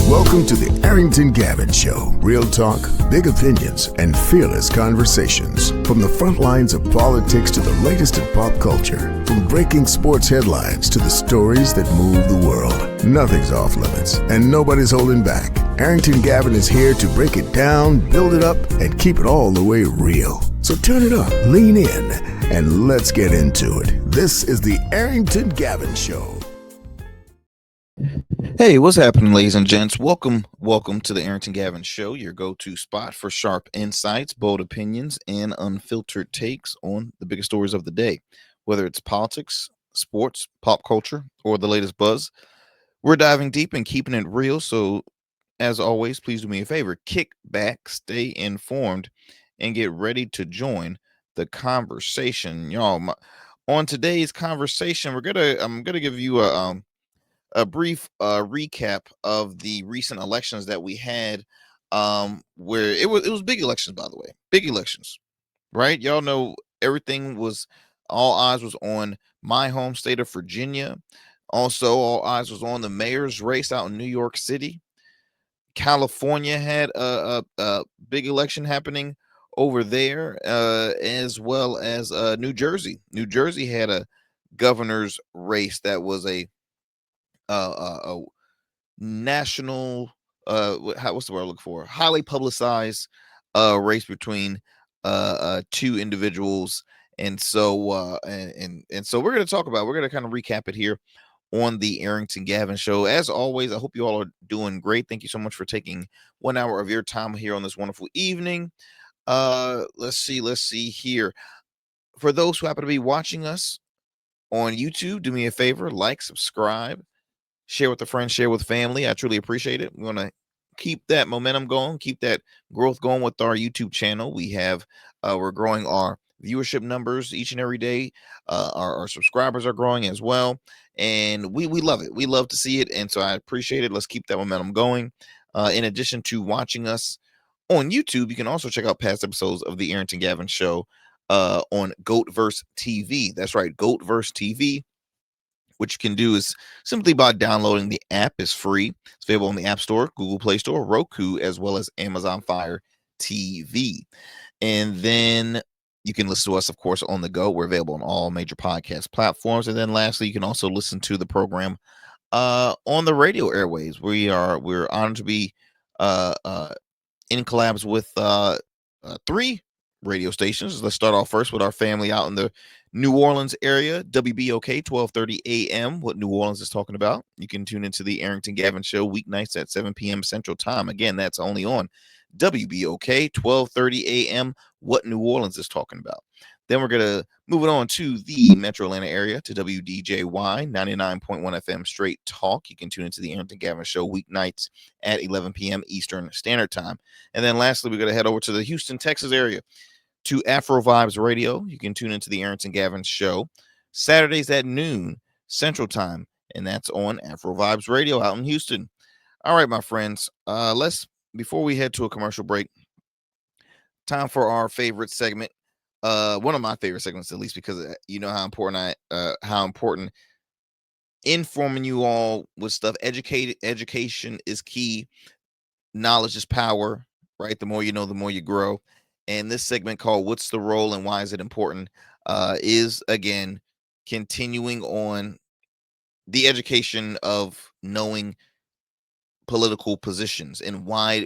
Welcome to the Arrington Gavin Show. Real talk, big opinions, and fearless conversations. From the front lines of politics to the latest in pop culture. From breaking sports headlines to the stories that move the world. Nothing's off limits, and nobody's holding back. Arrington Gavin is here to break it down, build it up, and keep it all the way real. So turn it up, lean in, and let's get into it. This is the Arrington Gavin Show. Hey, what's happening, ladies and gents? Welcome to the Arrington Gavin Show, your go-to spot for sharp insights, bold opinions, and unfiltered takes on the biggest stories of the day. Whether it's politics, sports, pop culture, or the latest buzz, we're diving deep and keeping it real. So, as always, please do me a favor, kick back, stay informed, and get ready to join the conversation. Y'all, on today's conversation, I'm gonna give you a brief recap of the recent elections that we had, where it was big elections, by the way, big elections, right? Y'all know all eyes was on my home state of Virginia. Also, all eyes was on the mayor's race out in New York City. California had a big election happening over there, as well as New Jersey. New Jersey had a governor's race that was a national what's the word I look for, highly publicized race between two individuals. And so we're going to kind of recap it here on the Arrington Gavin Show. As always, I hope you all are doing great. Thank you so much for taking 1 hour of your time here on this wonderful evening. Let's see here. For those who happen to be watching us on YouTube, do me a favor, like, subscribe, share with a friend, share with family. I truly appreciate it. We want to keep that momentum going, keep that growth going with our YouTube channel. We're growing our viewership numbers each and every day. Our subscribers are growing as well, and we love it. We love to see it, and so I appreciate it. Let's keep that momentum going. In addition to watching us on YouTube, you can also check out past episodes of the Arrington Gavin Show on Goatverse TV. That's right, Goatverse TV. What you can do is simply by downloading the app. Is free. It's available on the App Store, Google Play Store, Roku, as well as Amazon Fire TV. And then you can listen to us, of course, on the go. We're available on all major podcast platforms. And then lastly, you can also listen to the program on the radio airwaves. We're honored to be in collabs with 3 radio stations. Let's start off first with our family out in the New Orleans area. WBOK 1230 AM, what New Orleans is talking about. You can tune into the Arrington Gavin Show weeknights at 7 p.m. Central Time. Again, that's only on WBOK 1230 AM, what New Orleans is talking about. Then we're going to move it on to the Metro Atlanta area to WDJY 99.1 FM Straight Talk. You can tune into the Arrington Gavin Show weeknights at 11 p.m. Eastern Standard Time. And then lastly, we're going to head over to the Houston, Texas area to Afro Vibes Radio. You can tune into the Arrington Gavin Show Saturdays at noon Central Time, and that's on Afro Vibes Radio out in Houston. All right, my friends, before we head to a commercial break, time for our favorite segment. One of my favorite segments, at least, because you know how important informing you all with stuff. Education is key. Knowledge is power, right? The more you know, the more you grow. And this segment called "What's the Role and Why Is It Important?" Is again continuing on the education of knowing political positions and why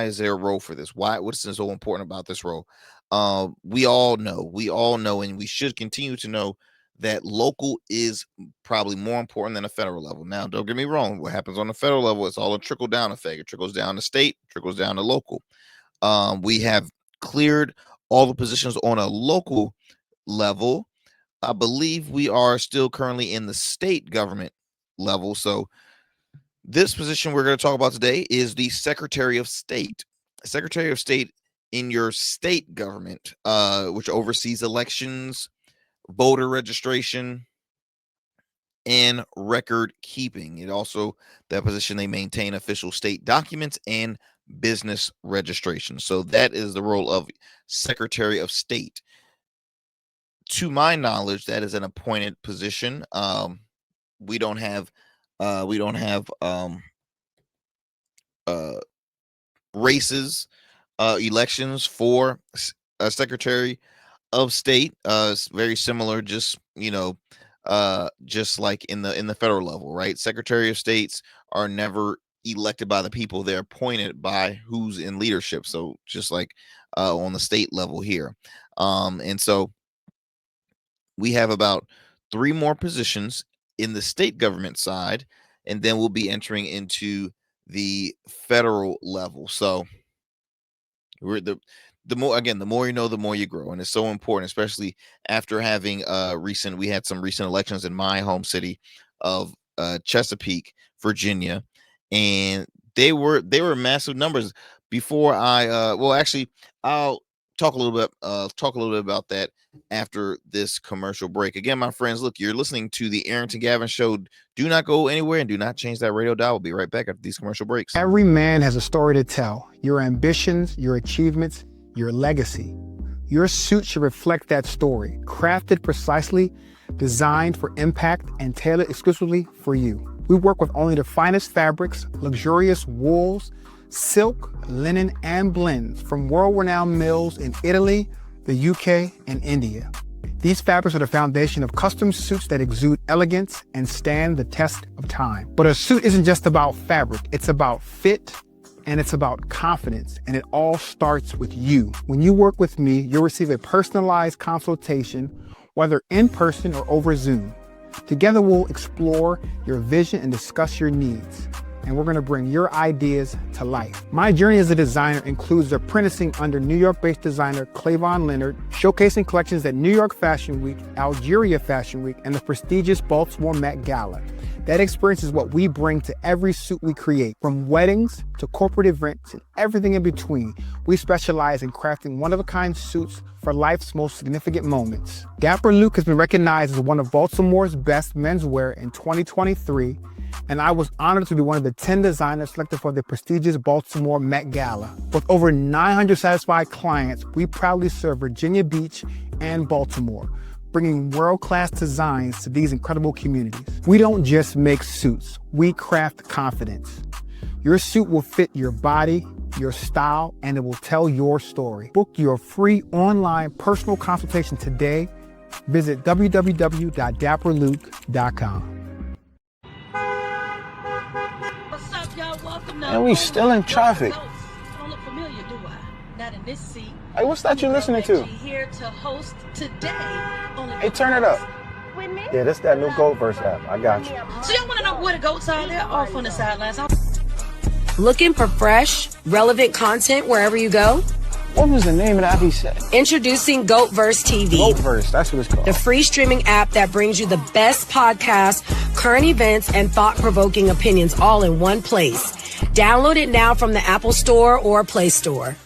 is there a role for this? What's so important about this role? We all know, and we should continue to know that local is probably more important than a federal level. Now, don't get me wrong. What happens on the federal level, it's all a trickle down effect. It trickles down to state, trickles down to local. We have cleared all the positions on a local level. I believe we are still currently in the state government level. So this position we're going to talk about today is the Secretary of State. Secretary of State in your state government, which oversees elections, voter registration, and record keeping. That position, they maintain official state documents and business registration. So that is the role of Secretary of State. To my knowledge, that is an appointed position. We don't have races, elections for Secretary of State. It's very similar, just just like in the federal level, right? Secretary of States are never elected by the people; they're appointed by who's in leadership. So just like on the state level here, and so we have about 3 more positions in the state government side, and then we'll be entering into the federal level. So we're the more, again, the more you know, the more you grow, and it's so important, especially after having we had some recent elections in my home city of Chesapeake, Virginia, and they were massive numbers. Before I well, actually, I'll talk a little bit about that after this commercial break. Again, my friends, look, you're listening to the Arrington Gavin Show. Do not go anywhere and do not change that radio dial. We'll be right back after these commercial breaks. Every man has a story to tell. Your ambitions, your achievements, your legacy. Your suit should reflect that story, crafted precisely, designed for impact, and tailored exclusively for you. We work with only the finest fabrics, luxurious wools, silk, linen, and blends from world-renowned mills in Italy, the UK, and India. These fabrics are the foundation of custom suits that exude elegance and stand the test of time. But a suit isn't just about fabric, it's about fit, and it's about confidence, and it all starts with you. When you work with me, you'll receive a personalized consultation, whether in person or over Zoom. Together, we'll explore your vision and discuss your needs, and we're gonna bring your ideas to life. My journey as a designer includes apprenticing under New York-based designer Clavon Leonard, showcasing collections at New York Fashion Week, Algeria Fashion Week, and the prestigious Baltimore Met Gala. That experience is what we bring to every suit we create, from weddings to corporate events and everything in between. We specialize in crafting one-of-a-kind suits for life's most significant moments. Dapper Luke has been recognized as one of Baltimore's best menswear in 2023, and I was honored to be one of the 10 designers selected for the prestigious Baltimore Met Gala. With over 900 satisfied clients, we proudly serve Virginia Beach and Baltimore, bringing world-class designs to these incredible communities. We don't just make suits, we craft confidence. Your suit will fit your body, your style, and it will tell your story. Book your free online personal consultation today. Visit www.dapperluke.com. What's up, y'all? Welcome to And we still in traffic. I don't look familiar, do I? Not in this seat. Hey, what's that you listening to? Here to host today. Hey, turn it up. With me? Yeah, that's that new GoVerse app. I got you. So y'all want to know where the goats are? They're off on the sidelines. Looking for fresh, relevant content wherever you go? What was the name of that he said? Introducing GoatVerse TV. GoVerse, that's what it's called. The free streaming app that brings you the best podcasts, current events, and thought-provoking opinions all in one place. Download it now from the Apple Store or Play Store.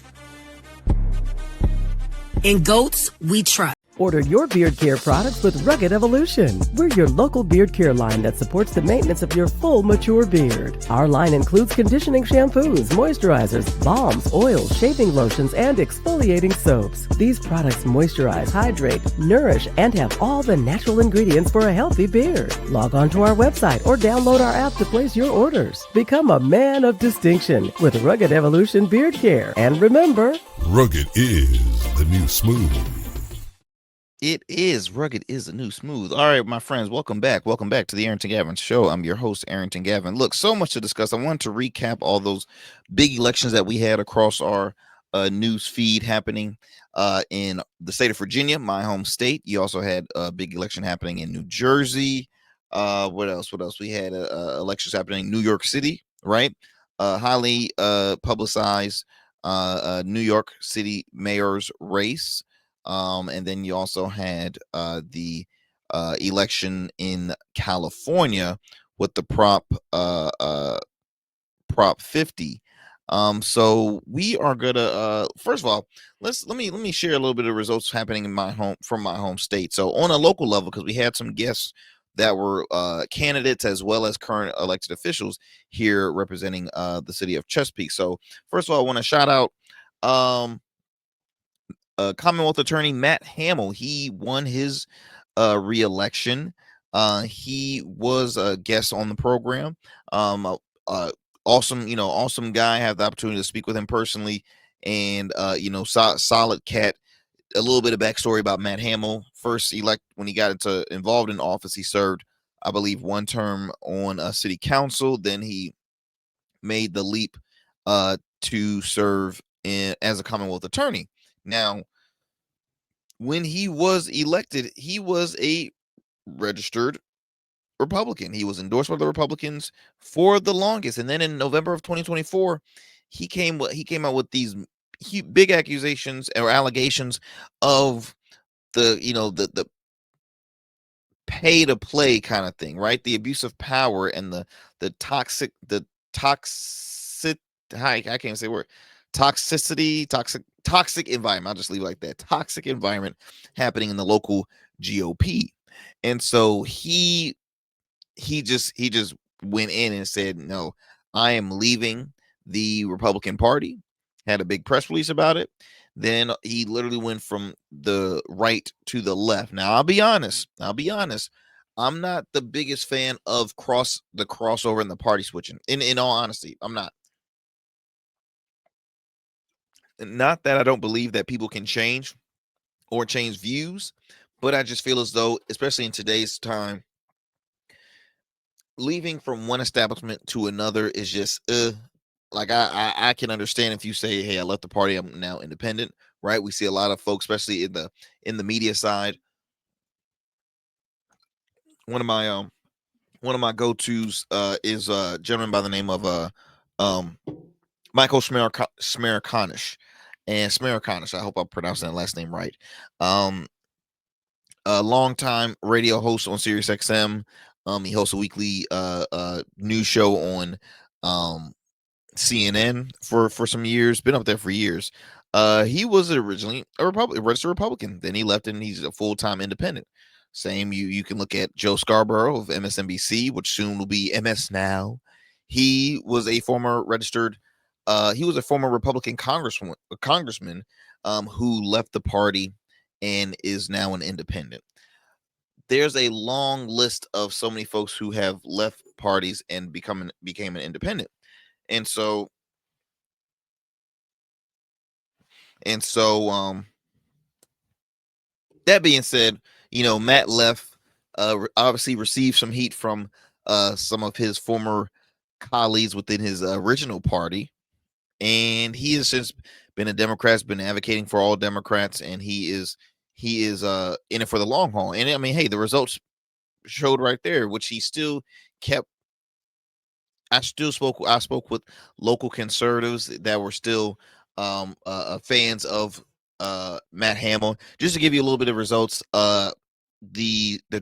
In Goats, we trust. Order your beard care products with Rugged Evolution. We're your local beard care line that supports the maintenance of your full, mature beard. Our line includes conditioning shampoos, moisturizers, balms, oils, shaving lotions, and exfoliating soaps. These products moisturize, hydrate, nourish, and have all the natural ingredients for a healthy beard. Log on to our website or download our app to place your orders. Become a man of distinction with Rugged Evolution Beard Care. And remember, Rugged is the new smooth. It is rugged is the new smooth. All right, my friends, welcome back. Welcome back to the Arrington Gavin Show. I'm your host, Arrington Gavin. Look, so much to discuss. I wanted to recap all those big elections that we had across our news feed happening in the state of Virginia, my home state. You also had a big election happening in New Jersey. What else? We had elections happening in New York City, right? Highly publicized New York City mayor's race. And then you also had the election in California with the Prop 50. So we are gonna first of all, let me share a little bit of results happening in my home state. So on a local level, because we had some guests that were candidates as well as current elected officials here representing the city of Chesapeake. So first of all, I want to shout out Commonwealth Attorney Matt Hamill. He won his re-election. He was a guest on the program. awesome guy. Have the opportunity to speak with him personally, and solid cat. A little bit of backstory about Matt Hamill. First, when he got involved in office, he served, I believe, one term on a city council. Then he made the leap to serve as a Commonwealth attorney. Now, when he was elected, he was a registered Republican. He was endorsed by the Republicans for the longest, and then in November of 2024, he came out with these big accusations or allegations of the pay to play kind of thing, right? The abuse of power and the toxic I can't say the word toxic environment. I'll just leave it like that. Toxic environment happening in the local GOP. And so he just went in and said, no, I am leaving the Republican Party. Had a big press release about it. Then he literally went from the right to the left. Now, I'll be honest. I'm not the biggest fan of the crossover and the party switching. In all honesty, I'm not. Not that I don't believe that people can change or change views, but I just feel as though, especially in today's time, leaving from one establishment to another is just like I can understand if you say, hey, I left the party, I'm now independent, right? We see a lot of folks, especially in the media side. One of my go-tos is a gentleman by the name of Michael Smerconish. And Smerconish, I hope I'm pronouncing that last name right. A longtime radio host on Sirius XM. He hosts a weekly news show on CNN for some years. Been up there for years. He was originally a registered Republican. Then he left and he's a full-time independent. Same, you can look at Joe Scarborough of MSNBC, which soon will be MS Now. He was a former Republican congressman who left the party and is now an independent. There's a long list of so many folks who have left parties and became an independent. And so that being said, Matt left, obviously received some heat from some of his former colleagues within his original party. And he has since been a Democrat, has been advocating for all Democrats, and he is in it for the long haul. And I mean, hey, the results showed right there, which he still kept. I spoke with local conservatives that were still fans of Matt Hamill. Just to give you a little bit of results, the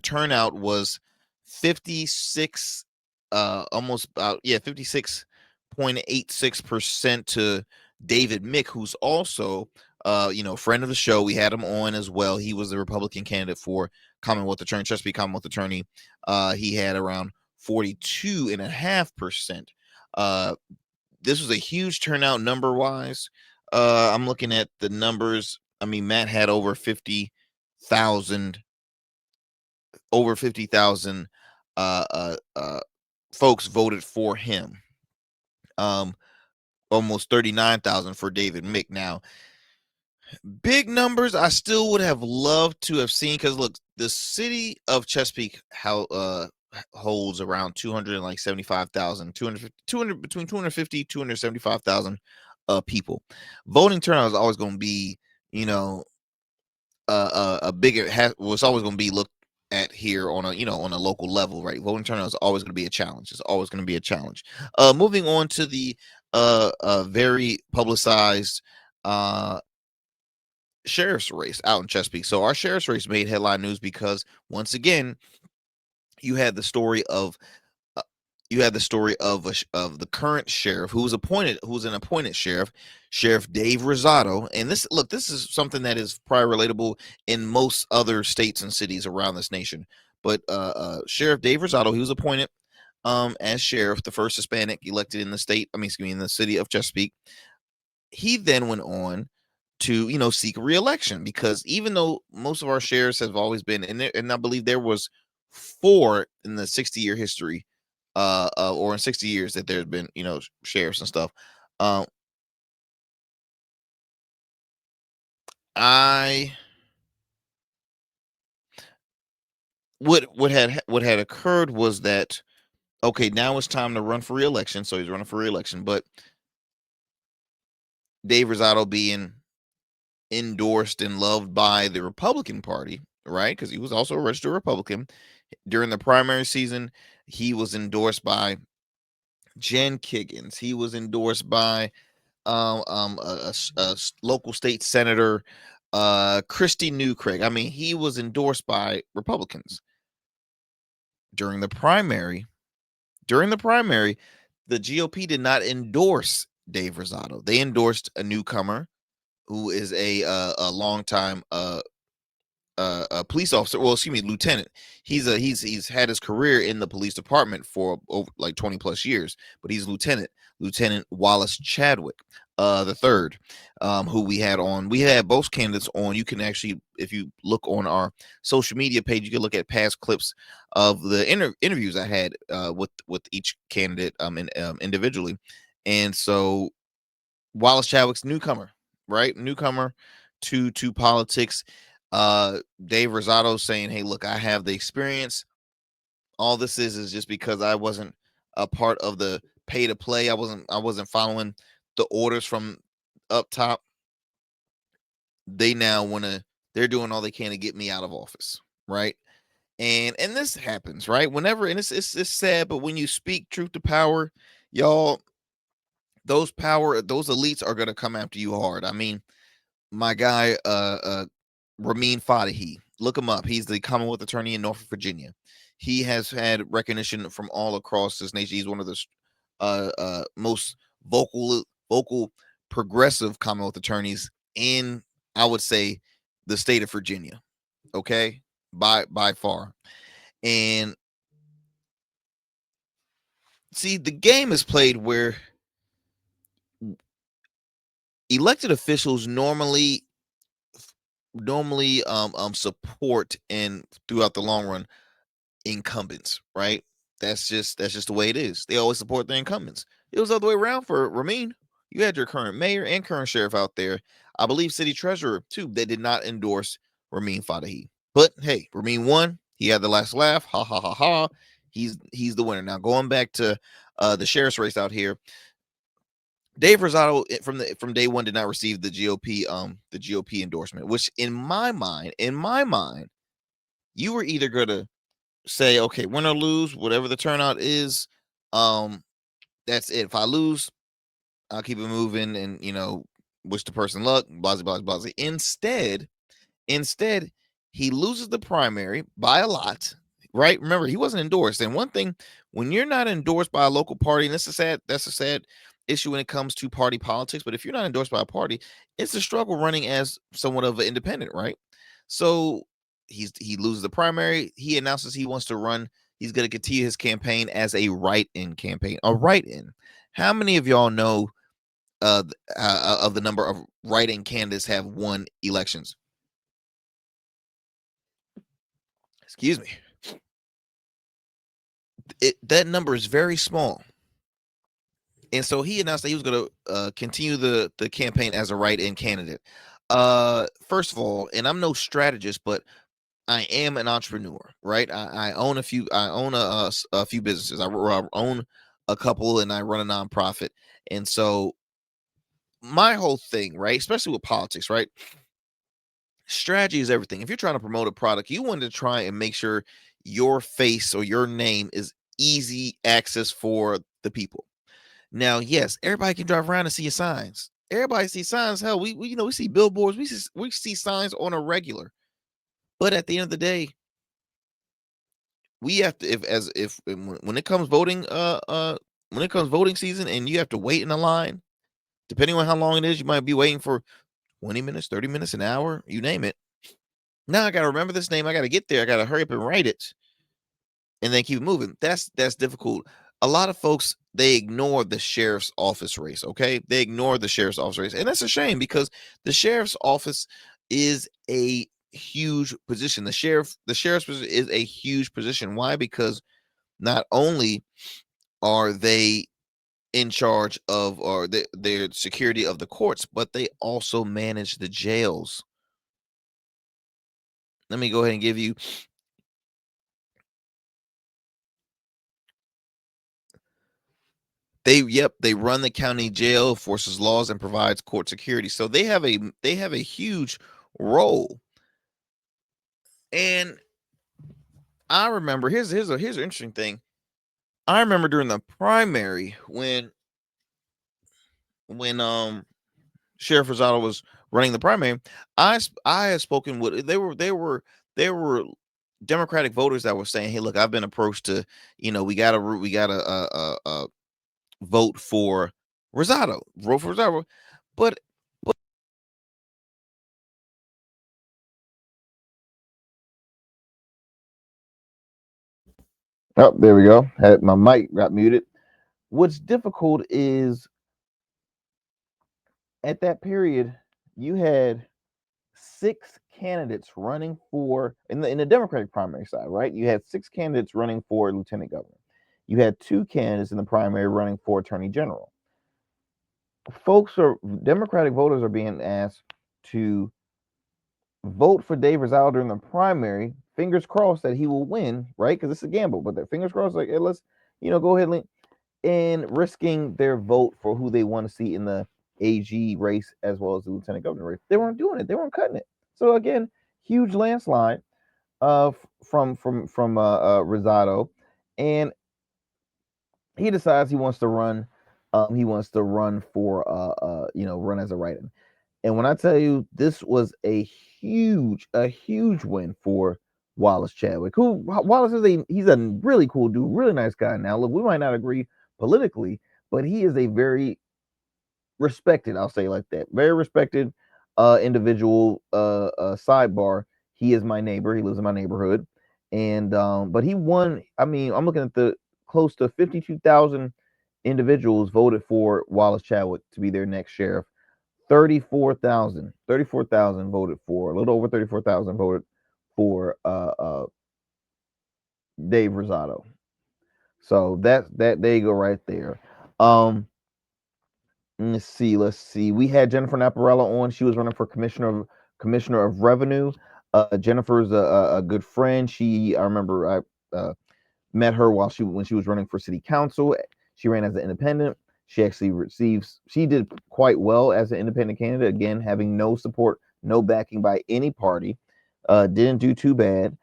turnout was 56, almost about 56.86% to David Mick, who's also friend of the show. We had him on as well. He was the Republican candidate for Chesapeake Commonwealth Attorney. He had around 42.5%. This was a huge turnout number wise. I'm looking at the numbers. I mean, Matt had over 50,000 folks voted for him. Almost 39,000 for David Mick. Now, big numbers I still would have loved to have seen, because look, the city of Chesapeake holds around 275,000, 200 between 250 275,000 people. Voting turnout is always going to be, a bigger was always going to be looked at here on a local level, right? Voting turnout is always going to be a challenge. It's always going to be a challenge. Moving on to the very publicized sheriff's race out in Chesapeake. So our sheriff's race made headline news because once again, you had the story of the current sheriff who was an appointed sheriff, Sheriff Dave Rosado. And this is something that is probably relatable in most other states and cities around this nation. But Sheriff Dave Rosado, he was appointed as sheriff, the first Hispanic elected in the city of Chesapeake. He then went on to seek re-election, because even though most of our sheriffs have always been in there, and I believe there was 4 in the 60-year history or in 60 years that there's been, sheriffs and stuff. I what had occurred was that, okay, now it's time to run for re-election. So he's running for re-election, but Dave Rosado being endorsed and loved by the Republican Party, right? Because he was also a registered Republican. During the primary season, he was endorsed by Jen Kiggins. He was endorsed by a local state senator, Christy Newcraig. I mean, he was endorsed by Republicans. During the primary, the GOP did not endorse Dave Rosado. They endorsed a newcomer who is a longtime a police officer. Well, excuse me, lieutenant. He's had his career in the police department for over like 20 plus years, but he's Lieutenant Wallace Chadwick, the third, who we had on. We had both candidates on. You can actually, if you look on our social media page, you can look at past clips of the interviews I had with each candidate individually. And so Wallace Chadwick's newcomer, right? Newcomer to politics. Dave Rosado saying, hey, look, I have the experience. All this is just because I wasn't a part of the pay to play. I wasn't following the orders from up top. They're doing all they can to get me out of office, right? And this happens, right? Whenever, and it's sad, but when you speak truth to power, y'all, those elites are gonna come after you hard. I mean, my guy, Ramin Fadahi, look him up. He's the Commonwealth Attorney in Norfolk, Virginia. He has had recognition from all across this nation. He's one of the most vocal progressive Commonwealth attorneys in, I would say, the state of Virginia. Okay, by far. And see, the game is played where elected officials normally support, and throughout the long run, incumbents, right? That's just the way it is. They always support the incumbents. It was the other way around for Ramin. You had your current mayor and current sheriff out there, I believe city treasurer too, that did not endorse Ramin Fadahi. But hey, Ramin won. He had the last laugh. Ha ha ha ha. He's the winner. Now going back to the sheriff's race out here, Dave Rosado from day one did not receive the GOP endorsement, which in my mind, you were either gonna say, okay, win or lose, whatever the turnout is, that's it. If I lose, I'll keep it moving and wish the person luck, blah blah blah blah. Instead, he loses the primary by a lot, right? Remember, he wasn't endorsed. And one thing, when you're not endorsed by a local party, and that's a sad issue when it comes to party politics. But if you're not endorsed by a party, it's a struggle running as somewhat of an independent, right? So he loses the primary. He announces he wants to run. He's going to continue his campaign as a write-in campaign. A write-in. How many of y'all know of the number of write-in candidates have won elections? Excuse me. That number is very small. And so he announced that he was going to continue the campaign as a write-in candidate. First of all, and I'm no strategist, but I am an entrepreneur, right? I own a few businesses. I own a couple, and I run a nonprofit. And so my whole thing, right, especially with politics, right, strategy is everything. If you're trying to promote a product, you want to try and make sure your face or your name is easy access for the people. Now, yes, everybody can drive around and see your signs. Everybody sees signs. Hell, we see billboards. We see signs on a regular. But at the end of the day, we have to, when it comes voting season, and you have to wait in a line, depending on how long it is, you might be waiting for 20 minutes, 30 minutes, an hour, you name it. Now I got to remember this name. I got to get there. I got to hurry up and write it and then keep it moving. That's difficult. A lot of folks, they ignore the sheriff's office race. Okay. They ignore the sheriff's office race. And that's a shame, because the sheriff's office is a huge position. The sheriff's position is a huge position. Why? Because not only are they in charge of, or their security of the courts, but they also manage the jails. Let me go ahead and give you they run the county jail, forces laws, and provides court security. So they have a huge role. And I remember here's an interesting thing. I remember during the primary when Sheriff Rosado was running the primary, I had spoken with they were Democratic voters that were saying, "Hey, look, I've been approached to, we gotta vote for Rosado, but oh, there we go. Had my mic got muted. What's difficult is at that period you had 6 candidates running for in the Democratic primary side, right? You had 6 candidates running for lieutenant governor. You had 2 candidates in the primary running for attorney general. Democratic voters are being asked to vote for Dave Rosado during the primary. Fingers crossed that he will win, right? Because it's a gamble, but their fingers crossed, like, hey, let's, go ahead and risking their vote for who they want to see in the AG race as well as the lieutenant governor race. They weren't doing it. They weren't cutting it. So again, huge landslide from Rosado, and he decides he wants to run. He wants to run for run as a write-in. And when I tell you, this was a huge win for Wallace Chadwick. Wallace he's a really cool dude, really nice guy. Now, look, we might not agree politically, but he is a very respected, I'll say like that, very respected individual. Sidebar, he is my neighbor. He lives in my neighborhood, and but he won. I mean, I'm looking at the close to 52,000 individuals voted for Wallace Chadwick to be their next sheriff. 34,000 voted for, a little over 34,000 voted for Dave Rosado. So that there you go right there. Let's see. We had Jennifer Naparella on. She was running for commissioner of revenue. Jennifer's a good friend. I remember I met her when she was running for city council. She ran as an independent. She actually she did quite well as an independent candidate. Again, having no support, no backing by any party. Didn't do too bad.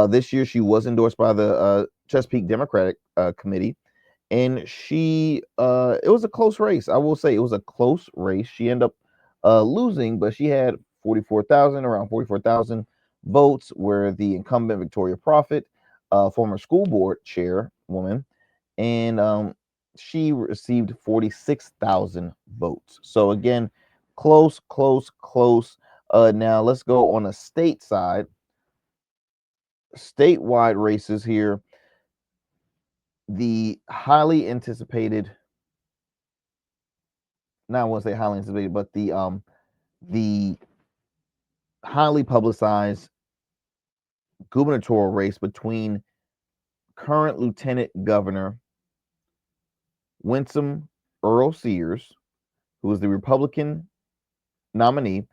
This year, she was endorsed by the Chesapeake Democratic Committee. And it was a close race. I will say it was a close race. She ended up losing, but she had around 44,000 votes, where the incumbent Victoria Prophet, former school board chairwoman, and she received 46,000 votes. So again, close. Now let's go on a statewide races here. The highly anticipated, not I want to say highly anticipated, but the highly publicized gubernatorial race between current Lieutenant Governor Winsome Earl-Sears, who is the Republican nominee,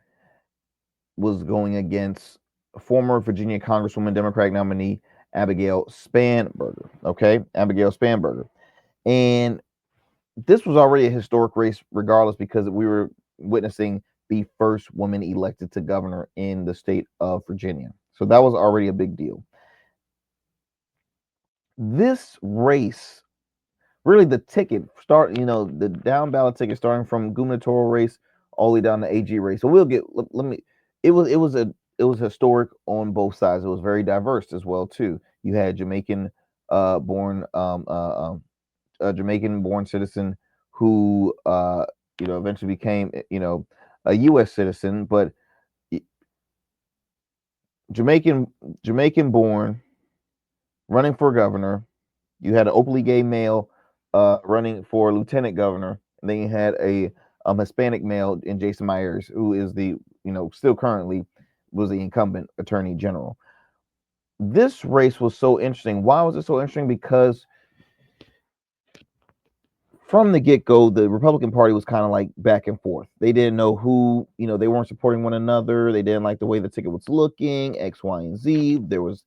was going against former Virginia Congresswoman Democratic nominee Abigail Spanberger. Okay, Abigail Spanberger. And this was already a historic race regardless, because we were witnessing the first woman elected to governor in the state of Virginia. So that was already a big deal. This race, really the ticket the down ballot ticket, starting from gubernatorial race all the way down to AG race. So it was historic on both sides. It was very diverse as well too. You had Jamaican born citizen who eventually became a U.S. citizen, but Jamaican born, running for governor. You had an openly gay male running for lieutenant governor, and then you had a Hispanic male in Jason Myers, who is the still currently was the incumbent attorney general. This race was so interesting. Why was it so interesting? Because from the get-go, the Republican Party was kind of like back and forth. They didn't know who, they weren't supporting one another. They didn't like the way the ticket was looking, X, Y, and Z. There was,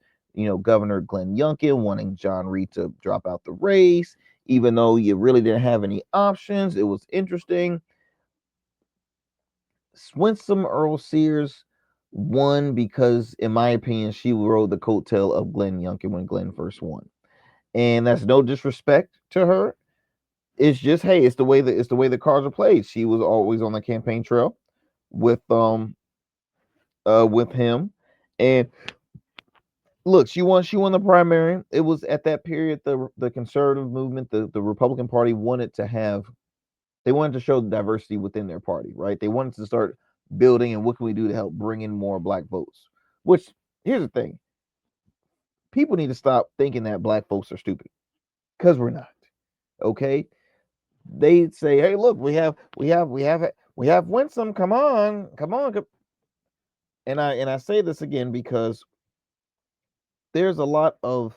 Governor Glenn Youngkin wanting John Reed to drop out the race, even though you really didn't have any options. It was interesting. Winsome Earl-Sears won because, in my opinion, she rode the coattail of Glenn Youngkin when Glenn first won. And that's no disrespect to her. It's just, hey, it's the way the cards are played. She was always on the campaign trail with him. And look, she won the primary. It was at that period the conservative movement, the Republican Party wanted to show the diversity within their party, right? They wanted to start building and what can we do to help bring in more black votes? Which, here's the thing. People need to stop thinking that black folks are stupid, because we're not. Okay? They say, hey, look, we have Winsome. Come on. And I say this again because there's a lot of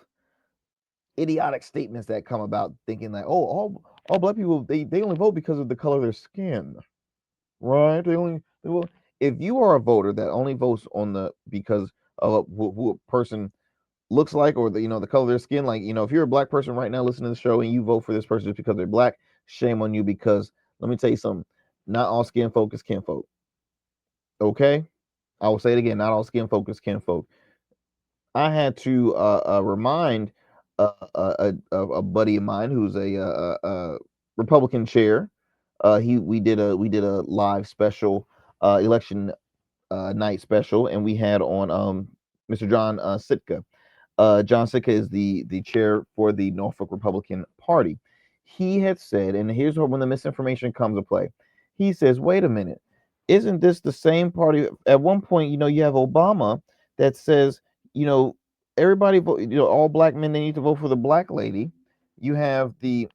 idiotic statements that come about thinking that, all black people, they only vote because of the color of their skin, right? If you are a voter that only votes because of who a person looks like, or the color of their skin, like, if you're a black person right now listening to the show and you vote for this person just because they're black, shame on you, because let me tell you something, not all skin folks can vote. Okay? I will say it again, not all skin folks can vote. I had to remind a buddy of mine who's a Republican chair. We did a live special election night special, and we had on Mr. John Sitka. John Sitka is the chair for the Norfolk Republican Party. He had said, and here's when the misinformation comes to play. He says, wait a minute, isn't this the same party? At one point, you have Obama that says, everybody vote, all black men, they need to vote for the black lady. You have the,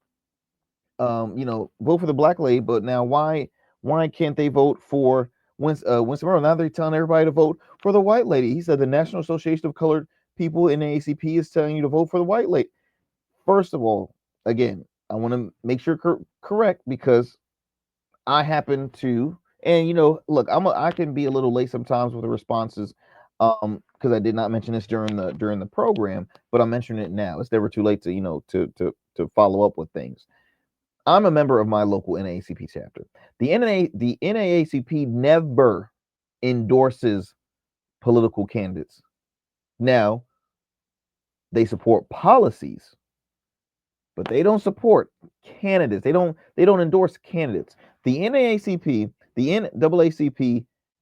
vote for the black lady, but now why can't they vote for Winsome Earl? Now they're telling everybody to vote for the white lady. He said the National Association of Colored People in the ACP is telling you to vote for the white lady. First of all, again, I want to make sure correct, because I happen to, and look, I can be a little late sometimes with the responses, because I did not mention this during the program, but I'm mentioning it now. It's never too late to follow up with things. I'm a member of my local NAACP chapter. The NAACP never endorses political candidates. Now, they support policies, but they don't support candidates. They don't endorse candidates. The NAACP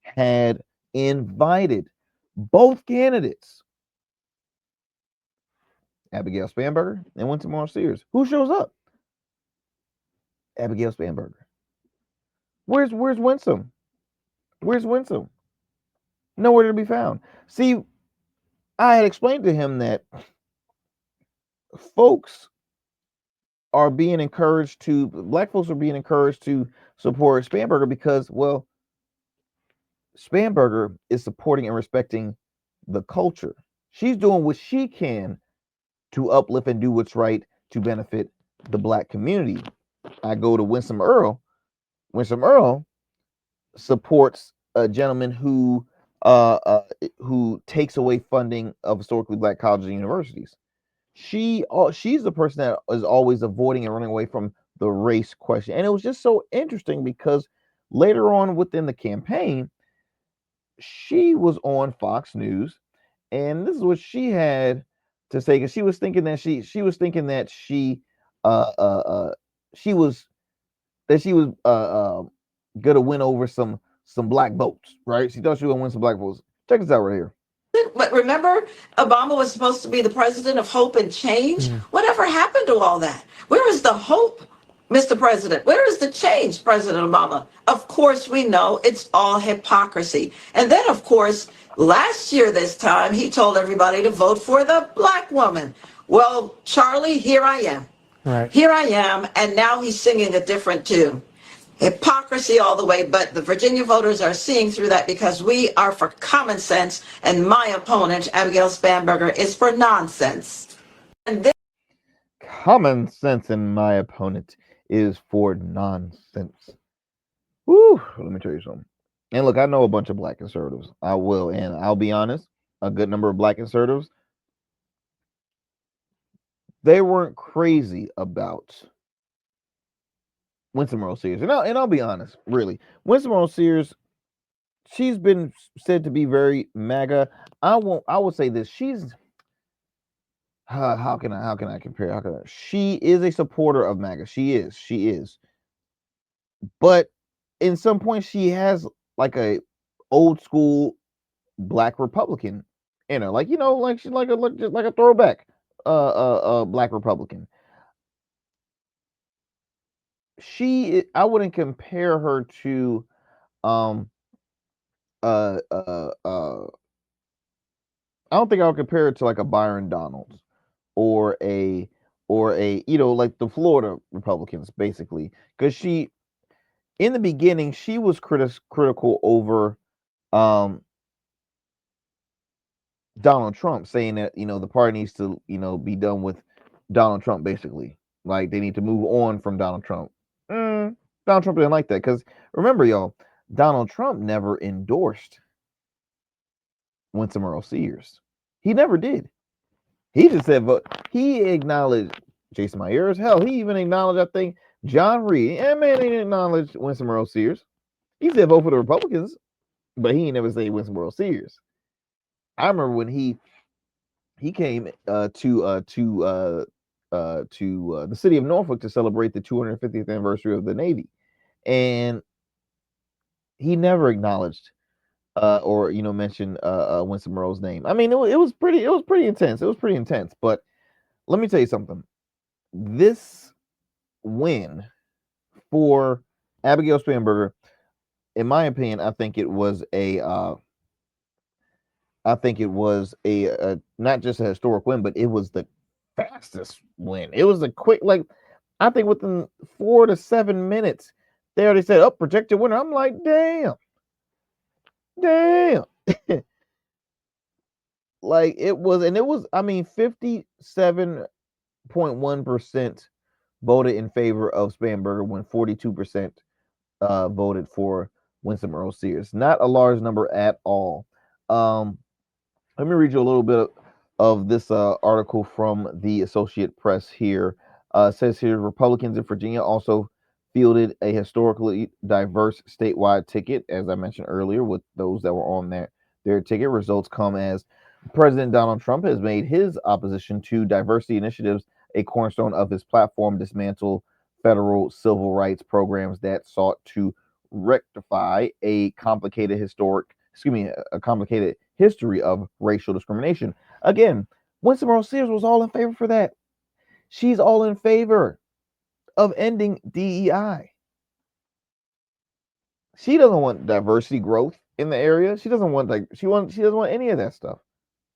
had invited both candidates, Abigail Spanberger and Winsome Earl-Sears. Who shows up? Abigail Spanberger. Where's Winsome? Where's Winsome? Nowhere to be found. See, I had explained to him that black folks are being encouraged to support Spanberger because, well, Spanberger is supporting and respecting the culture. She's doing what she can to uplift and do what's right to benefit the black community. I go to Winsome Earl. Winsome Earl supports a gentleman who takes away funding of historically black colleges and universities. She's the person that is always avoiding and running away from the race question. And it was just so interesting because later on within the campaign, she was on Fox News, and this is what she had to say, because she was thinking that she was gonna win over some black votes, right? She thought she was gonna win some black votes. Check this out right here. But remember, Obama was supposed to be the president of hope and change. Whatever happened to all that? Where is the hope, Mr. President? Where is the change, President Obama? Of course, we know it's all hypocrisy. And then, of course, last year this time, he told everybody to vote for the black woman. Well, Charlie, here I am. Right. Here I am, and now he's singing a different tune. Hypocrisy all the way, but the Virginia voters are seeing through that because we are for common sense, and my opponent, Abigail Spanberger, is for nonsense. And common sense, and my opponent is for nonsense. Woo, let me tell you something. And look, I know a bunch of black conservatives. I will, and I'll be honest, a good number of black conservatives, they weren't crazy about Winsome Earl-Sears. And I'll be honest, really. Winsome Earl-Sears, she's been said to be very MAGA. I will say this. She's how can I compare? She is a supporter of MAGA. She is. But in some point, she has like a old school black Republican in her, like like she's like a throwback black Republican. I wouldn't compare her to um uh uh uh I don't think I would compare it to like a Byron Donalds or a like the Florida Republicans, basically, because she in the beginning she was critical over um Donald Trump, saying that the party needs to be done with Donald Trump, basically, like they need to move on from Donald Trump. Donald Trump didn't like that, because remember, y'all, Donald Trump never endorsed Winsome Earl-Sears. He never did. He just said, but he acknowledged Jason Myers. Hell, he even acknowledged, I think, John Reed. And man, he didn't acknowledge Winsome Earl-Sears. He said vote for the Republicans, but he ain't never say Winsome Earl-Sears. I remember when he came to the city of Norfolk to celebrate the 250th anniversary of the Navy, and he never acknowledged or mentioned Winsome Earl's name. I mean, it was pretty intense. It was pretty intense. But let me tell you something. This win for Abigail Spanberger, in my opinion, I think it was a not just a historic win, but it was the fastest win. It was a quick, like, I think within 4 to 7 minutes, they already said, "Oh, projected winner." I'm like, damn. Like, it was, I mean, 57.1% voted in favor of Spanberger when 42% voted for Winsome Earl-Sears. Not a large number at all. Let me read you a little bit of this article from the Associated Press here. It says here, Republicans in Virginia also fielded a historically diverse statewide ticket, as I mentioned earlier, with those that were on their ticket. Results come as President Donald Trump has made his opposition to diversity initiatives a cornerstone of his platform, dismantle federal civil rights programs that sought to rectify a complicated history of racial discrimination. Again, Winsome Earl-Sears was all in favor for that. She's all in favor of ending DEI. She doesn't want diversity growth in the area. She doesn't want she doesn't want any of that stuff.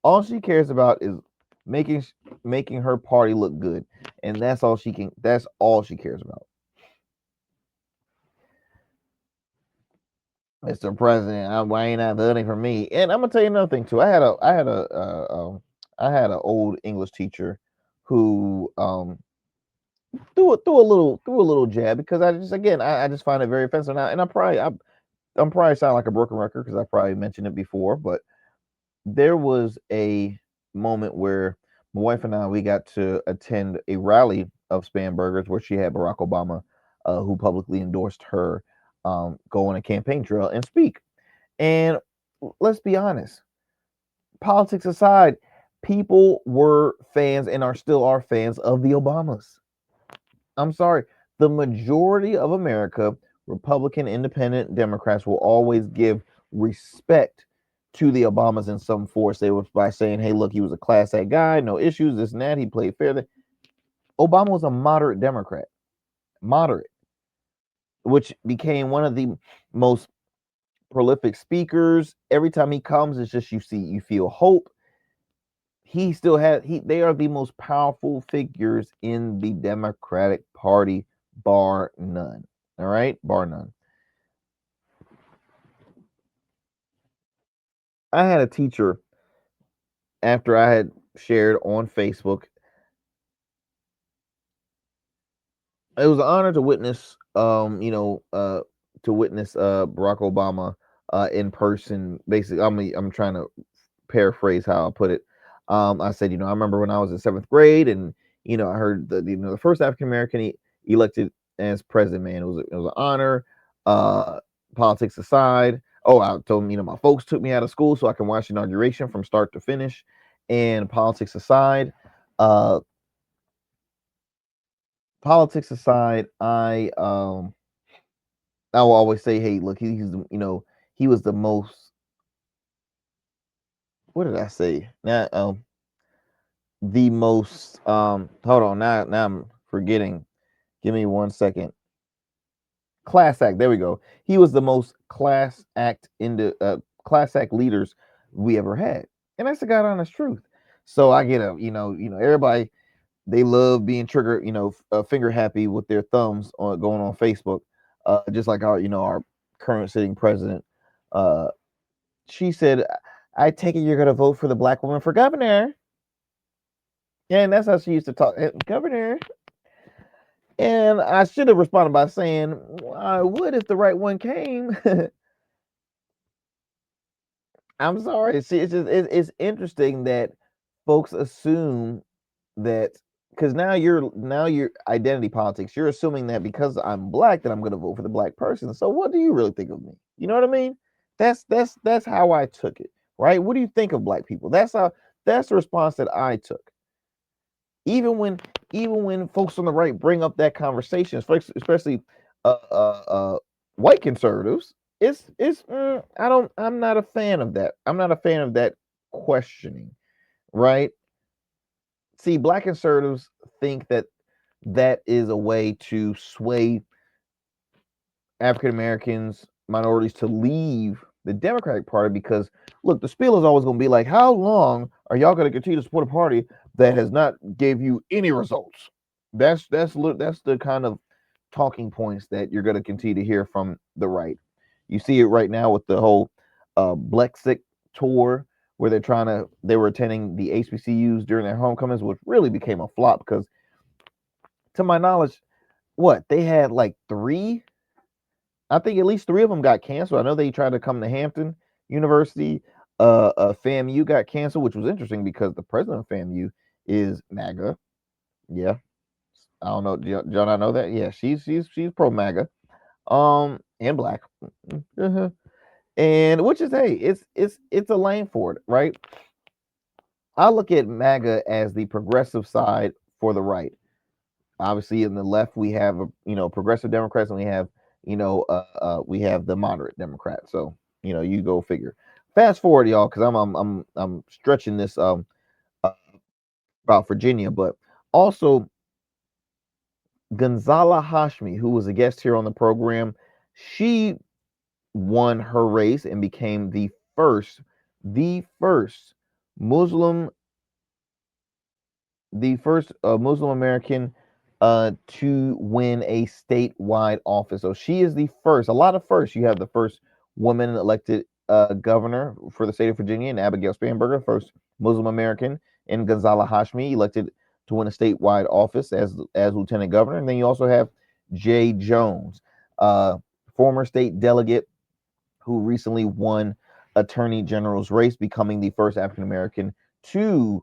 All she cares about is making her party look good, and that's all she cares about. Mr. President, why ain't that voting for me? And I'm gonna tell you another thing too. I had an old English teacher who threw a little jab, because I just find it very offensive now. And I'm probably sound like a broken record, because I probably mentioned it before, but there was a moment where my wife and we got to attend a rally of Spanberger's where she had Barack Obama, who publicly endorsed her, go on a campaign trail and speak. And let's be honest, politics aside, people were fans and still are fans of the Obamas. I'm sorry. The majority of America, Republican, Independent, Democrats, will always give respect to the Obamas in some force. They were by saying, hey, look, he was a class A guy, no issues, this and that. He played fair. Obama was a moderate Democrat. Moderate. Which became one of the most prolific speakers. Every time he comes, it's just you feel hope. They are the most powerful figures in the Democratic Party, bar none. All right, bar none. I had a teacher, after I had shared on Facebook It was an honor to witness, Barack Obama in person. Basically, I'm trying to paraphrase how I put it. I said, I remember when I was in 7th grade, and I heard the first African American elected as president. Man, it was an honor. Politics aside, I told him, my folks took me out of school so I can watch the inauguration from start to finish. And politics aside, I will always say, hey, look, he was the most. What did I say? Now, the most. Hold on, now I'm forgetting. Give me 1 second. Class act. There we go. He was the most class act leaders we ever had, and that's the God honest truth. So I get everybody, they love being triggered, finger happy with their thumbs on going on Facebook, just like our current sitting president. She said, "I take it you're going to vote for the black woman for governor," and that's how she used to talk, governor. And I should have responded by saying, I would if the right one came. I'm sorry. See, it's interesting that folks assume that because now you're identity politics. You're assuming that because I'm black that I'm going to vote for the black person. So what do you really think of me? You know what I mean? That's how I took it, right? What do you think of black people? That's the response that I took. Even when folks on the right bring up that conversation, especially white conservatives, I'm not a fan of that. I'm not a fan of that questioning, right? See, black conservatives think that is a way to sway African Americans, minorities to leave the Democratic Party because look, the spiel is always going to be like, how long are y'all going to continue to support a party that has not gave you any results? That's the kind of talking points that you're going to continue to hear from the right. You see it right now with the whole Blexit tour where they were attending the HBCUs during their homecomings, which really became a flop because, to my knowledge, they had like three. I think at least 3 of them got canceled. I know they tried to come to Hampton University. FAMU got canceled, which was interesting because the president of FAMU is MAGA. Yeah, I don't know. Do y'all not know that? Yeah, she's pro MAGA, and black, and which is it's a lane for it, right? I look at MAGA as the progressive side for the right. Obviously, in the left we have progressive Democrats, and we have we have the moderate Democrats. So you go figure. Fast forward, y'all, because I'm stretching this about Virginia, but also Gonzala Hashmi, who was a guest here on the program, she won her race and became the first Muslim Muslim American to win a statewide office. So she is the first. A lot of firsts. You have the first woman elected governor for the state of Virginia, and Abigail Spanberger, first Muslim American, and Gonzala Hashmi elected to win a statewide office as lieutenant governor. And then you also have Jay Jones, former state delegate who recently won attorney general's race, becoming the first African American to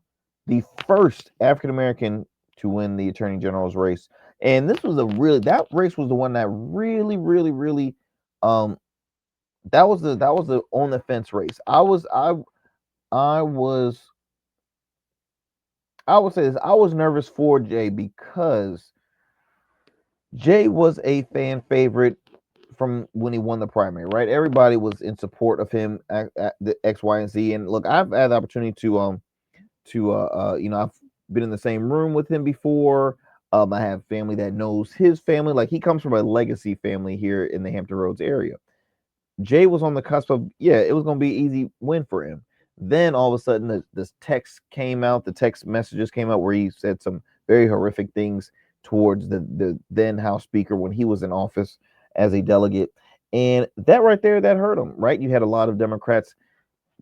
win the attorney general's race. And this was that race was the one that really that was the on the fence race. I would say this. I was nervous for Jay because Jay was a fan favorite from when he won the primary, right? Everybody was in support of him at the X, Y, and Z. And look, I've had the opportunity to I've been in the same room with him before. I have family that knows his family. Like, he comes from a legacy family here in the Hampton Roads area. Jay was on the cusp of, it was going to be an easy win for him. Then all of a sudden, this text came out. The text messages came out where he said some very horrific things towards the then House Speaker when he was in office as a delegate. And that right there, that hurt him, right? You had a lot of Democrats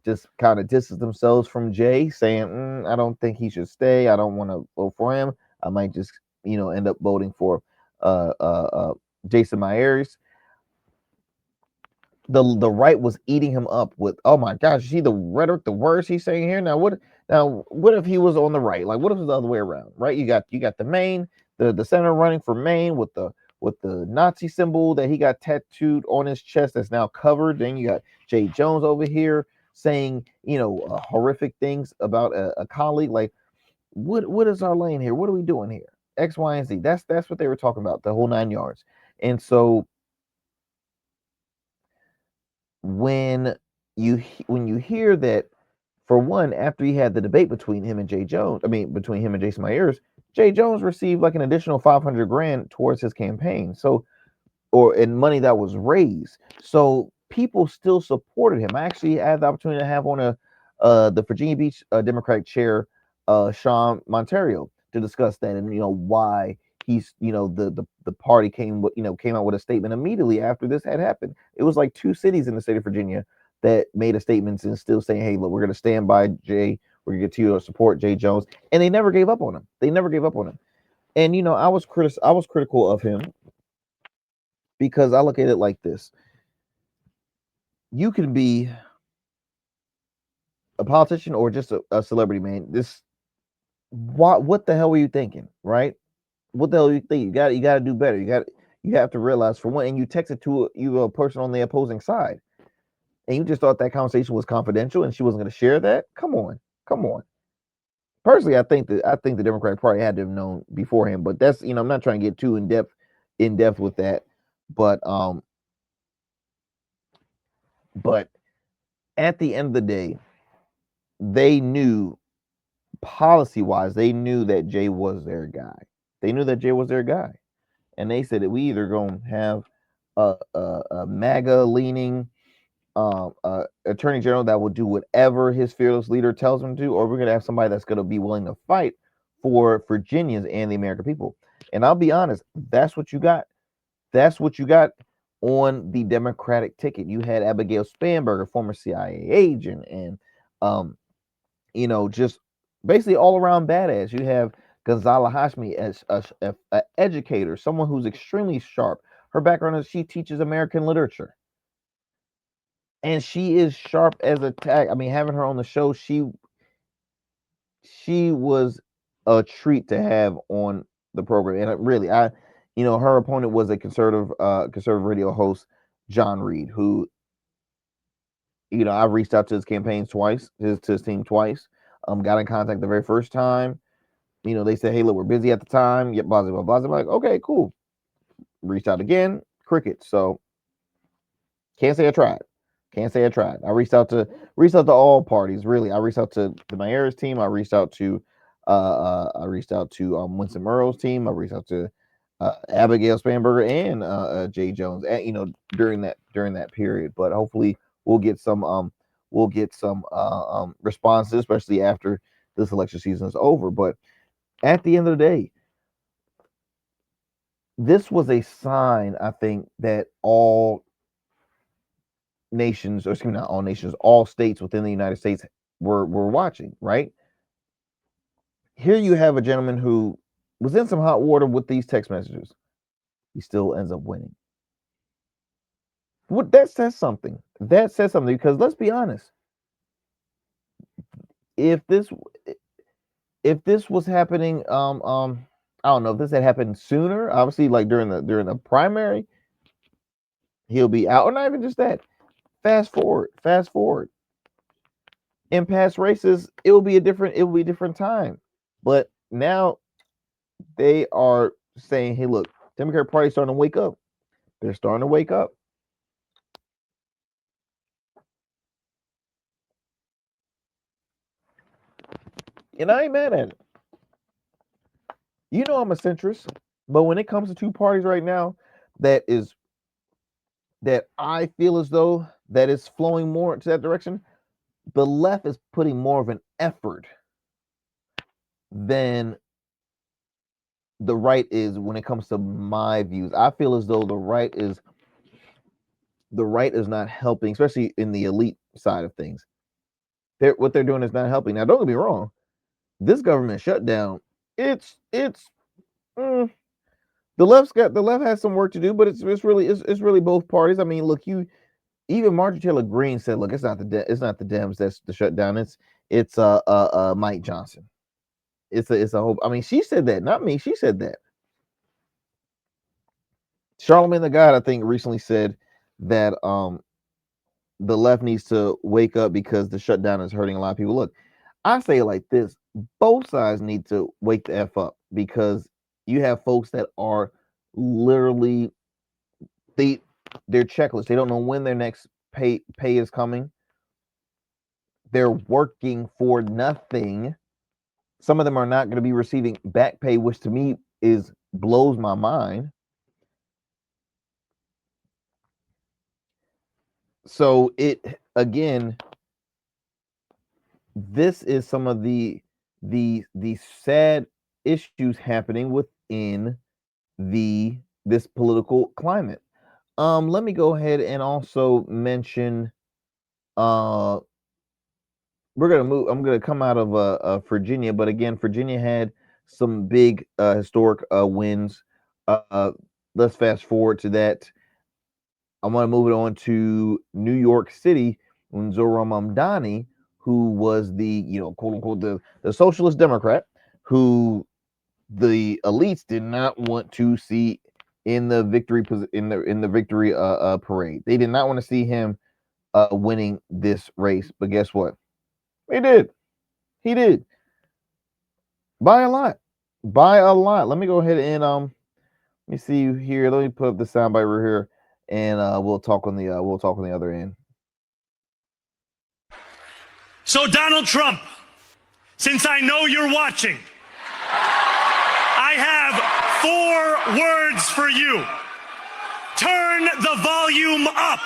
just kind of distance themselves from Jay, saying, I don't think he should stay. I don't want to vote for him. I might just, end up voting for Jason Myers. The right was eating him up with, oh my gosh, you see the rhetoric, the words he's saying here. Now what if he was on the right? Like, what if it was the other way around, right? You got the Maine, the senator running for Maine with the Nazi symbol that he got tattooed on his chest that's now covered. Then you got Jay Jones over here saying, horrific things about a colleague. Like, what is our lane here? What are we doing here? X, Y, and Z. That's what they were talking about, the whole 9 yards. And so when you hear that, for one, after he had the debate between him and between him and Jason Myers, Jay Jones received like an additional $500,000 towards his campaign. So, or in money that was raised. So people still supported him. I actually had the opportunity to have on the Virginia Beach Democratic chair, Sean Montario, to discuss that, and why he's the party came out with a statement immediately after this had happened. It was like 2 cities in the state of Virginia that made a statement and still saying, hey, look, we're going to stand by Jay. We're going to continue to support Jay Jones. And they never gave up on him. And, I was critical of him because I look at it like this. You can be a politician or just a celebrity, man. What the hell were you thinking, right? What the hell do you think? You got to do better. You have to realize, for one, and you texted to a person on the opposing side, and you just thought that conversation was confidential and she wasn't going to share that. Come on. Personally, I think the Democratic Party had to have known beforehand, but that's, I'm not trying to get too in depth with that, but at the end of the day, they knew, policy-wise, they knew that Jay was their guy. And they said that we either going to have a MAGA-leaning attorney general that will do whatever his fearless leader tells him to, or we're going to have somebody that's going to be willing to fight for Virginians and the American people. And I'll be honest, that's what you got. On the Democratic ticket. You had Abigail Spanberger, former CIA agent, and just basically all around badass. You have Gonzala Hashmi as an educator, someone who's extremely sharp. Her background is she teaches American literature, and she is sharp as a tack. I mean, having her on the show, she was a treat to have on the program. And really, her opponent was a conservative radio host, John Reed, who, I've reached out to his campaigns twice, to his team twice. Got in contact the very first time. They said, hey, look, we're busy at the time. Yep, blah, blah, blah. I'm like, okay, cool. Reached out again, cricket. So can't say I tried. I reached out to all parties, really. I reached out to the Myers team. I reached out to Winsome Earl's team. I reached out to Abigail Spanberger and Jay Jones, during that period. But hopefully we'll get some responses, especially after this election season is over. But at the end of the day, this was a sign, I think, that all nations, or excuse me, not all nations, all states within the United States were watching, right? Here you have a gentleman who was in some hot water with these text messages. He still ends up winning. What that says something. Because let's be honest. If this was happening, I don't know if this had happened sooner, obviously, like during the primary, he'll be out. Or not even just that. Fast forward. In past races, it will be a different time. But now they are saying, hey, look, Democratic Party starting to wake up. They're starting to wake up. And I ain't mad at it. I'm a centrist, but when it comes to two parties right now that I feel as though that is flowing more to that direction, the left is putting more of an effort than the right is when it comes to my views. I feel as though the right is not helping, especially in the elite side of things. What they're doing is not helping. Now, don't get me wrong. This government shutdown, it's The left has some work to do, but it's really both parties. I mean, look, even Marjorie Taylor Greene said, look, it's not the Dems that's the shutdown. It's Mike Johnson. It's a hope. I mean, she said that, not me. She said that. Charlamagne the God, I think, recently said that the left needs to wake up because the shutdown is hurting a lot of people. Look, I say it like this: both sides need to wake the F up, because you have folks that are literally they're checklist. They don't know when their next pay is coming. They're working for nothing. Some of them are not going to be receiving back pay, which to me blows my mind. So this is some of the sad issues happening within this political climate. Let me go ahead and also mention we're gonna move. I'm gonna come out of Virginia, but again, Virginia had some big historic wins. Let's fast forward to that. I want to move it on to New York City when Zohran Mamdani, who was the quote unquote the socialist Democrat, who the elites did not want to see in the victory parade. They did not want to see him winning this race, but guess what? He did. He did. By a lot. Let me go ahead and let me see here. Let me put up the soundbite right here, and we'll talk on the other end. So Donald Trump, since I know you're watching, I have 4 words for you. Turn the volume up.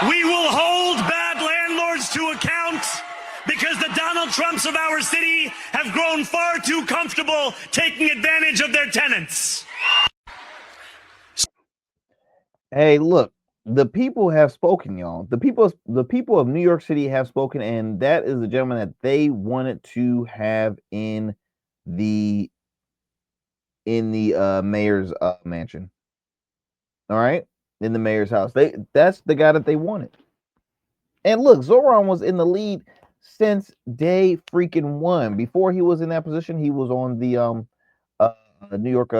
We will hold bad landlords to account because the Donald Trumps of our city have grown far too comfortable taking advantage of their tenants. Hey, look, the people have spoken, y'all. The people of New York City have spoken, and that is the gentleman that they wanted to have in the mayor's mansion. All right, in the mayor's house. That's the guy that they wanted. And look, Zohran was in the lead since day freaking one. Before he was in that position, he was on the New York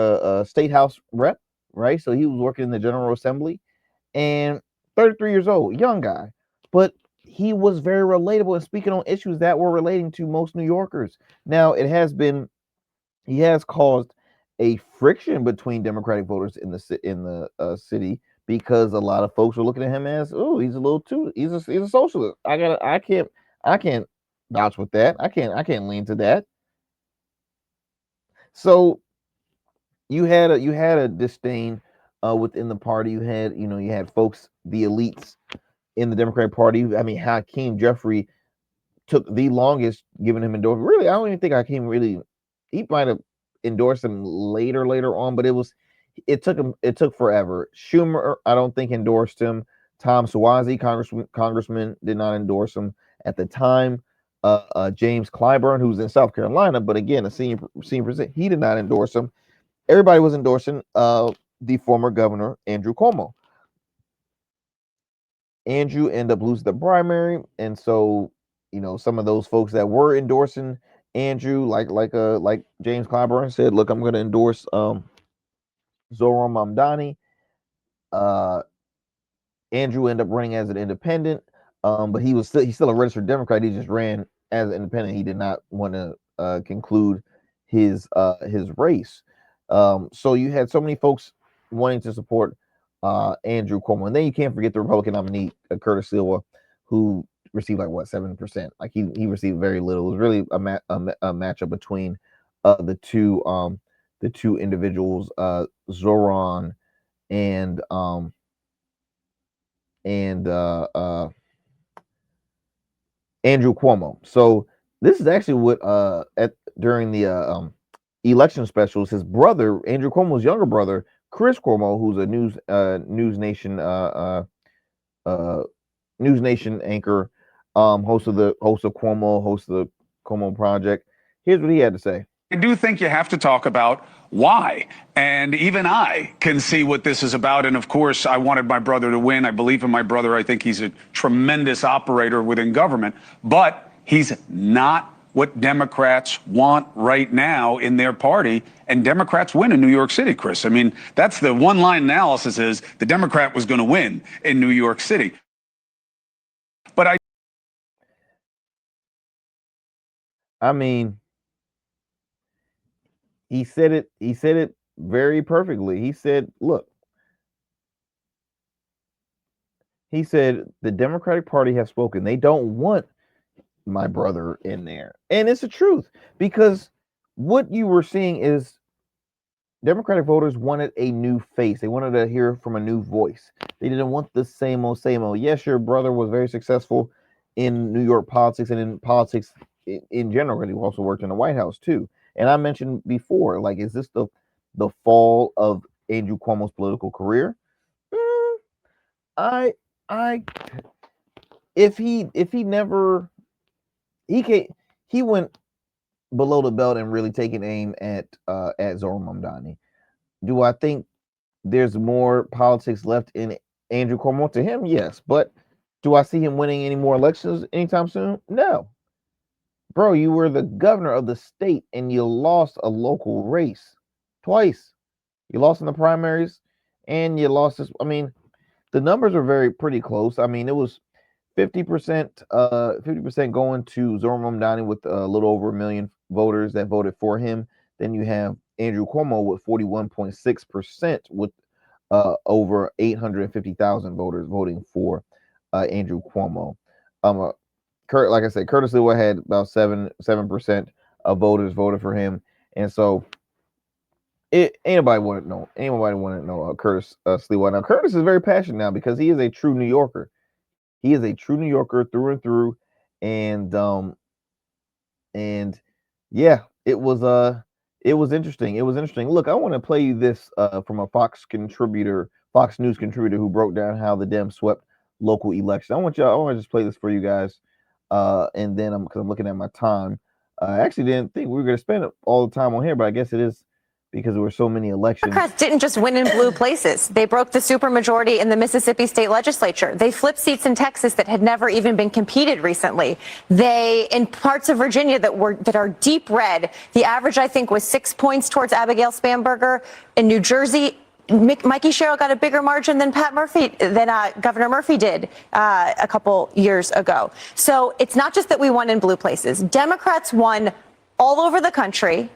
State House rep, right? So he was working in the General Assembly, and 33 years old, young guy, but he was very relatable and speaking on issues that were relating to most New Yorkers. Now, he has caused a friction between Democratic voters in the city, because a lot of folks are looking at him as, oh, he's a socialist. I can't vouch with that. I can't lean to that. So you had a disdain within the party. You had folks, the elites in the Democratic Party. I mean, Hakeem Jeffrey took the longest giving him endorsement. Really, I don't even think Hakeem really. He might have endorsed him later on, but it took forever. Schumer, I don't think, endorsed him. Tom Suozzi, congressman, did not endorse him at the time. James Clyburn, who's in South Carolina, but again, a senior president, he did not endorse him. Everybody was endorsing the former governor, Andrew Cuomo. Andrew ended up losing the primary, and so some of those folks that were endorsing Andrew, like James Clyburn, said, "Look, I'm going to endorse Zohran Mamdani." Andrew ended up running as an independent, but he's still a registered Democrat. He just ran as an independent. He did not want to conclude his race. So you had so many folks wanting to support Andrew Cuomo, and then you can't forget the Republican nominee Curtis Silva, who received 7%. Like he received very little. It was really a matchup between the two individuals, Zohran and Andrew Cuomo. So this is actually what during the election specials, his brother, Andrew Cuomo's younger brother, Chris Cuomo, who's a News Nation anchor, host of Cuomo, host of the Cuomo Project. Here's what he had to say. I do think you have to talk about why. And even I can see what this is about. And of course, I wanted my brother to win. I believe in my brother. I think he's a tremendous operator within government. But he's not what Democrats want right now in their party. And Democrats win in New York City, Chris. I mean, that's the one line analysis is the Democrat was going to win in New York City. But I mean, he said it very perfectly. He said, look, he said the Democratic Party has spoken. They don't want my brother in there. And it's the truth, because what you were seeing is Democratic voters wanted a new face. They wanted to hear from a new voice. They didn't want the same old, same old. Yes, your brother was very successful in New York politics and in politics in general. He also worked in the White House too. And I mentioned before, like, is this the fall of Andrew Cuomo's political career? If he never he went below the belt and really taking aim at Zohran Mamdani. Do I think there's more politics left in Andrew Cuomo? To him, yes. But do I see him winning any more elections anytime soon? No. Bro, you were the governor of the state and you lost a local race twice. You lost in the primaries and you lost this. I mean, the numbers are pretty close. I mean, it was 50% going to Zohran Mamdani with a little over 1 million voters that voted for him. Then you have Andrew Cuomo with 41.6% with over 850,000 voters voting for Andrew Cuomo. Like I said, Curtis Lewa had about 7% of voters voted for him, and so anybody want to know Curtis Lewa. Now Curtis is very passionate now because he is a true New Yorker. He is a true New Yorker through and through, and yeah, it was interesting. It was interesting. Look, I want to play you this from a Fox News contributor who broke down how the Dems swept local elections. I want to just play this for you guys. And then because I'm looking at my time, I actually didn't think we were going to spend all the time on here, but I guess it is because there were so many elections. Democrats didn't just win in blue places. They broke the supermajority in the Mississippi state legislature. They flipped seats in Texas that had never even been competed recently. They, in parts of Virginia that are deep red, the average, I think, was 6 points towards Abigail Spanberger. In New Jersey, Mikey Sherrill got a bigger margin than Governor Murphy did a couple years ago. So it's not just that we won in blue places. Democrats won all over the country.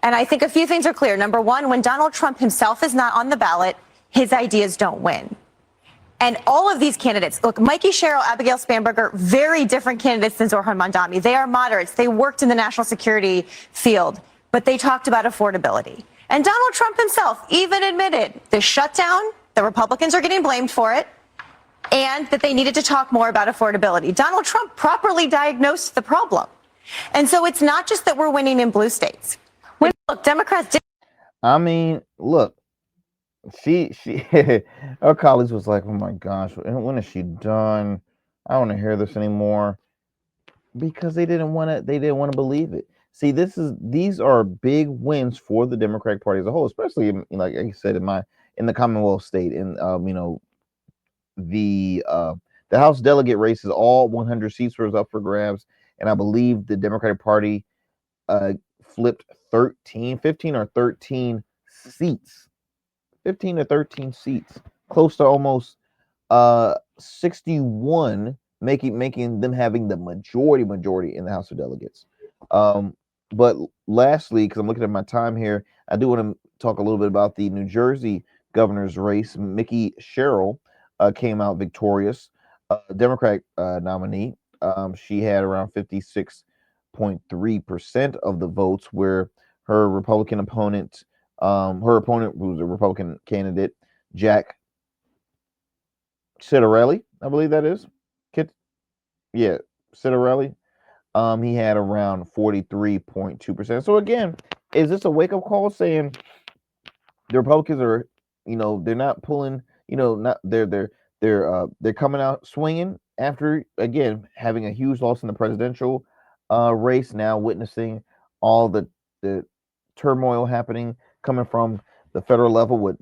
And I think a few things are clear. Number one, when Donald Trump himself is not on the ballot, his ideas don't win. And all of these candidates, look, Mikey Sherrill, Abigail Spanberger, very different candidates than Zohran Mamdani. They are moderates. They worked in the national security field, but they talked about affordability. And Donald Trump himself even admitted the shutdown, the Republicans are getting blamed for it, and that they needed to talk more about affordability. Donald Trump properly diagnosed the problem. And so it's not just that we're winning in blue states. Look, Democrats did. I mean, look, she her colleagues was like, oh my gosh, when is she done? I don't want to hear this anymore, because they didn't want to believe it. See, these are big wins for the Democratic Party as a whole, especially like I said in the Commonwealth state, and the House delegate races, all 100 seats were up for grabs, and I believe the Democratic Party flipped 15 or 13 seats, 15 to 13 seats, close to almost 61, making them having the majority in the House of Delegates. But lastly, because I'm looking at my time here, I do want to talk a little bit about the New Jersey governor's race. Mikey Sherrill came out victorious, Democratic nominee. She had around 56.3% of the votes, where her Republican opponent, who's a Republican candidate, Jack Ciattarelli, I believe that is. Citarelli, he had around 43.2%. So again, is this a wake-up call saying the Republicans are, they're not pulling, not they're coming out swinging after, again, having a huge loss in the presidential race, now witnessing all the turmoil happening coming from the federal level with,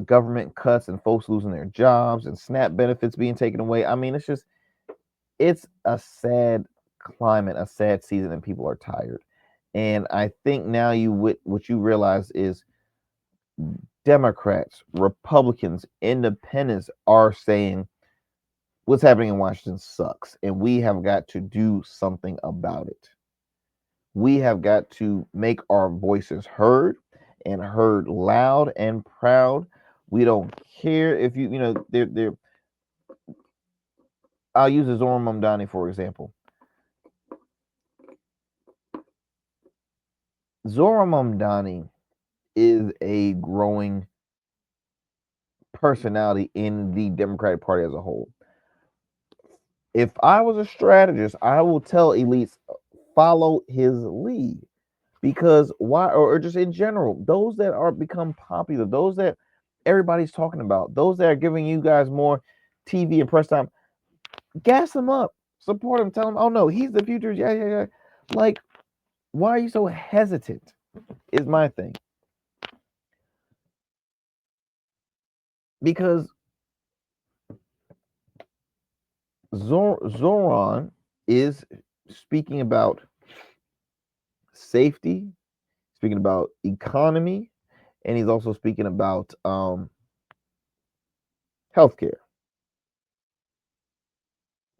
government cuts and folks losing their jobs and SNAP benefits being taken away. I mean, it's a sad climate, a sad season, and people are tired. And I think now what you realize is Democrats, Republicans, independents are saying what's happening in Washington sucks, and we have got to do something about it. We have got to make our voices heard, and heard loud and proud. We don't care if they're I'll use the Zohran Mamdani, for example. Zohran Mamdani is a growing personality in the Democratic Party as a whole. If I was a strategist, I will tell elites, follow his lead. Because why, or just in general, those that are become popular, those that everybody's talking about, those that are giving you guys more TV and press time, gas them up, support him, tell him, oh no, he's the future. Yeah. Like, why are you so hesitant? Is my thing. Because Zohran is speaking about safety, speaking about economy, and he's also speaking about healthcare.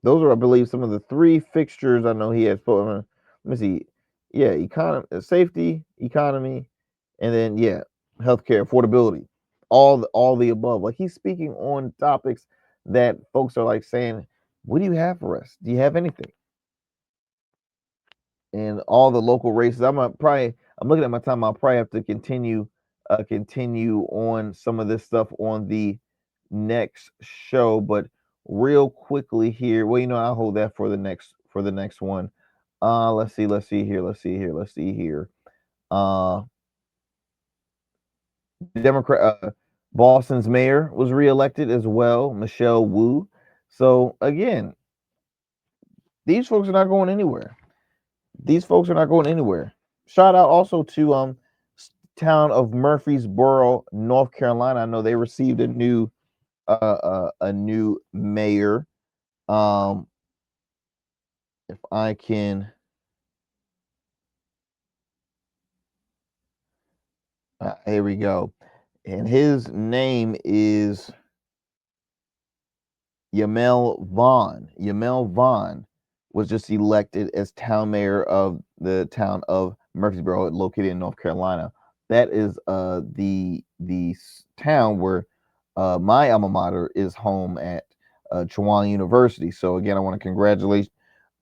Those are, I believe, some of the three fixtures I know he has put on. Let me see. Yeah, safety, economy, and then healthcare, affordability. All the above. Like, he's speaking on topics that folks are like saying, what do you have for us? Do you have anything? And all the local races. I'm looking at my time. I'll probably have to continue on some of this stuff on the next show. But real quickly here, well, I'll hold that for the next one. Let's see here. Democrat Boston's mayor was reelected as well, Michelle Wu. So again, these folks are not going anywhere. Shout out also to town of Murfreesboro, North Carolina. I know they received a new mayor. If I can, here we go, and his name is Yamel Vaughn. Yamel Vaughn was just elected as town mayor of the town of Murfreesboro, located in North Carolina. That is the town where my alma mater is home at Chowan University. So again, I want to congratulate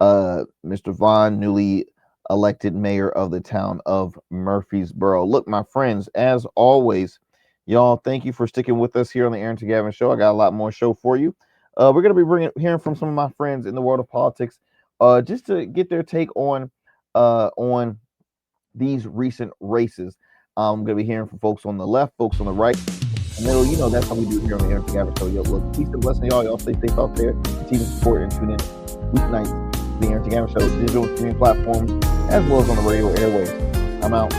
Mr. Vaughn, newly elected mayor of the town of Murfreesboro. Look, my friends, as always, y'all, thank you for sticking with us here on the Arrington Gavin Show. I got a lot more show for you. We're going to be hearing from some of my friends in the world of politics, just to get their take on these recent races. I'm going to be hearing from folks on the left, folks on the right, and middle. That's how we do it here on the Arrington Gavin Show. Yo, look, peace and blessing, y'all. Y'all stay safe out there. Continue to support and tune in weeknights. The Arrington Gavin Show, digital streaming platforms, as well as on the radio airwaves. I'm out.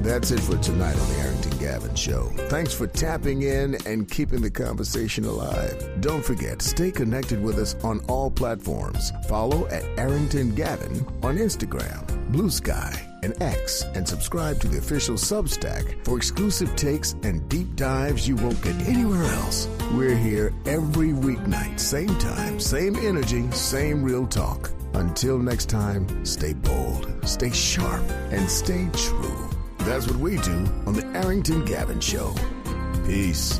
That's it for tonight on the Arrington Gavin Show. Thanks for tapping in and keeping the conversation alive. Don't forget, stay connected with us on all platforms. Follow at Arrington Gavin on Instagram, Blue Sky, and X, and subscribe to the official Substack for exclusive takes and deep dives you won't get anywhere else. We're here every weeknight, same time, same energy, same real talk. Until next time, stay bold, stay sharp, and stay true. That's what we do on the Arrington Gavin Show. Peace.